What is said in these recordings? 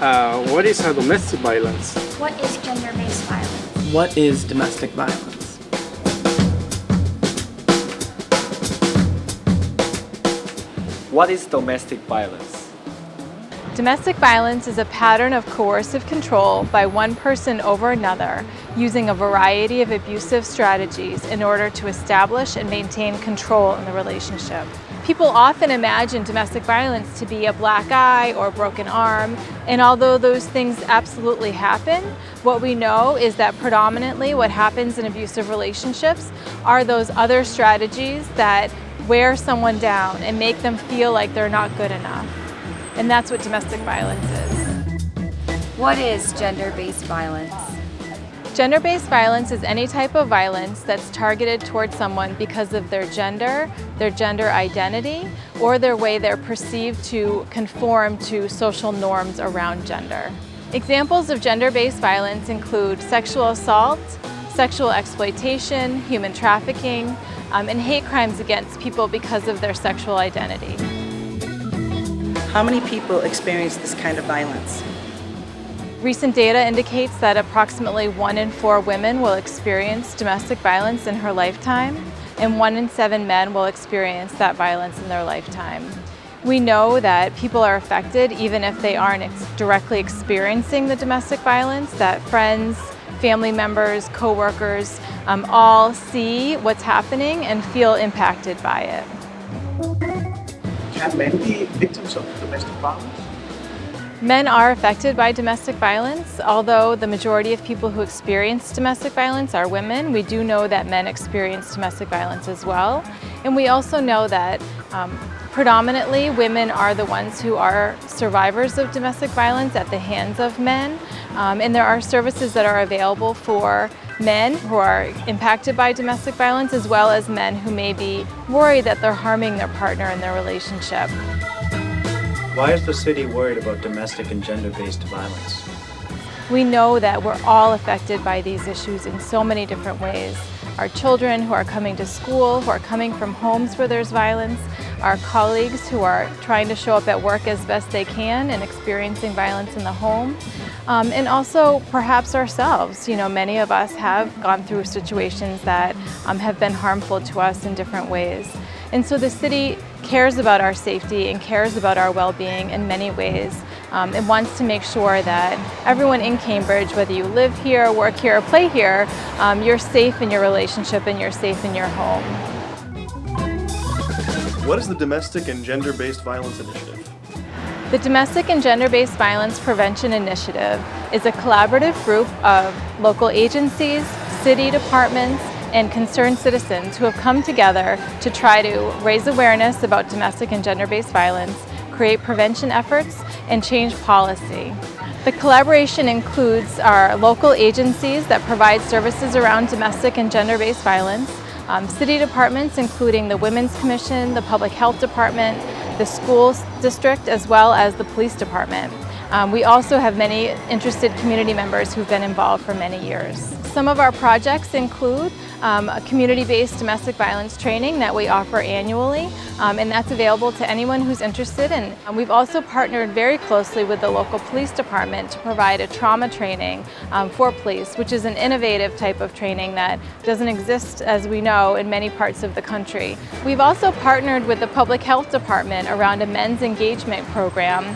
What is a domestic violence? What is gender-based violence? What is domestic violence? What is domestic violence? Domestic violence is a pattern of coercive control by one person over another using a variety of abusive strategies in order to establish and maintain control in the relationship. People often imagine domestic violence to be a black eye or a broken arm, and although those things absolutely happen, what we know is that predominantly what happens in abusive relationships are those other strategies that wear someone down and make them feel like they're not good enough. And that's what domestic violence is. What is gender-based violence? Gender-based violence is any type of violence that's targeted towards someone because of their gender identity, or their way they're perceived to conform to social norms around gender. Examples of gender-based violence include sexual assault, sexual exploitation, human trafficking, and hate crimes against people because of their sexual identity. How many people experience this kind of violence? Recent data indicates that approximately 1 in 4 women will experience domestic violence in her lifetime, and 1 in 7 men will experience that violence in their lifetime. We know that people are affected even if they aren't directly experiencing the domestic violence, that friends, family members, co-workers all see what's happening and feel impacted by it. Can men be victims of domestic violence? Men are affected by domestic violence. Although the majority of people who experience domestic violence are women, we do know that men experience domestic violence as well. And we also know that predominantly women are the ones who are survivors of domestic violence at the hands of men. And there are services that are available for men who are impacted by domestic violence, as well as men who may be worried that they're harming their partner in their relationship. Why is the city worried about domestic and gender-based violence? We know that we're all affected by these issues in so many different ways. Our children who are coming to school, who are coming from homes where there's violence, our colleagues who are trying to show up at work as best they can and experiencing violence in the home, and also perhaps ourselves. You know, many of us have gone through situations that have been harmful to us in different ways. And so the city cares about our safety and cares about our well-being in many ways, and wants to make sure that everyone in Cambridge, whether you live here, work here, or play here, you're safe in your relationship and you're safe in your home. What is the Domestic and Gender-Based Violence Initiative? The Domestic and Gender-Based Violence Prevention Initiative is a collaborative group of local agencies, city departments, and concerned citizens who have come together to try to raise awareness about domestic and gender-based violence, create prevention efforts, and change policy. The collaboration includes our local agencies that provide services around domestic and gender-based violence, city departments including the Women's Commission, the Public Health Department, the school district, as well as the police department. We also have many interested community members who've been involved for many years. Some of our projects include a community-based domestic violence training that we offer annually, and that's available to anyone who's interested. And we've also partnered very closely with the local police department to provide a trauma training for police, which is an innovative type of training that doesn't exist, as we know, in many parts of the country. We've also partnered with the Public Health Department around a men's engagement program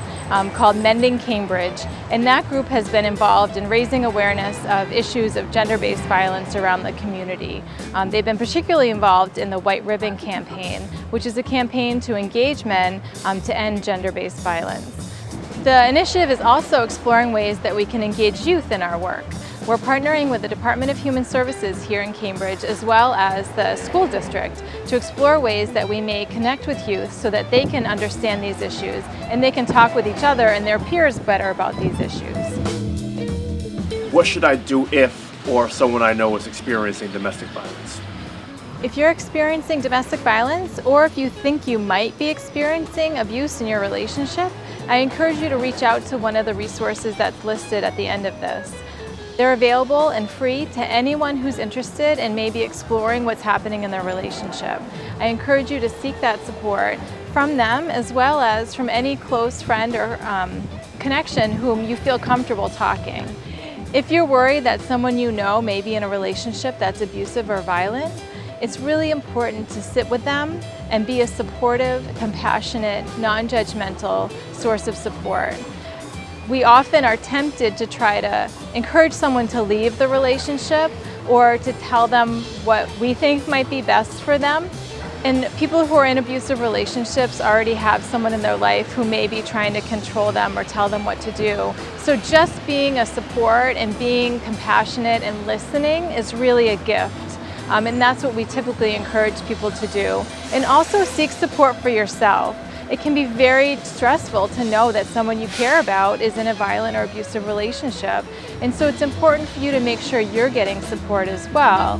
called Mending Cambridge, and that group has been involved in raising awareness of issues of gender-based violence around the community. They've been particularly involved in the White Ribbon Campaign, which is a campaign to engage men to end gender-based violence. The initiative is also exploring ways that we can engage youth in our work. We're partnering with the Department of Human Services here in Cambridge, as well as the school district, to explore ways that we may connect with youth so that they can understand these issues and they can talk with each other and their peers better about these issues. What should I do if or someone I know is experiencing domestic violence? If you're experiencing domestic violence, or if you think you might be experiencing abuse in your relationship, I encourage you to reach out to one of the resources that's listed at the end of this. They're available and free to anyone who's interested in maybe exploring what's happening in their relationship. I encourage you to seek that support from them, as well as from any close friend or connection whom you feel comfortable talking. If you're worried that someone you know may be in a relationship that's abusive or violent, it's really important to sit with them and be a supportive, compassionate, non-judgmental source of support. We often are tempted to try to encourage someone to leave the relationship or to tell them what we think might be best for them. And people who are in abusive relationships already have someone in their life who may be trying to control them or tell them what to do. So just being a support and being compassionate and listening is really a gift. And that's what we typically encourage people to do. And also seek support for yourself. It can be very stressful to know that someone you care about is in a violent or abusive relationship. And so it's important for you to make sure you're getting support as well.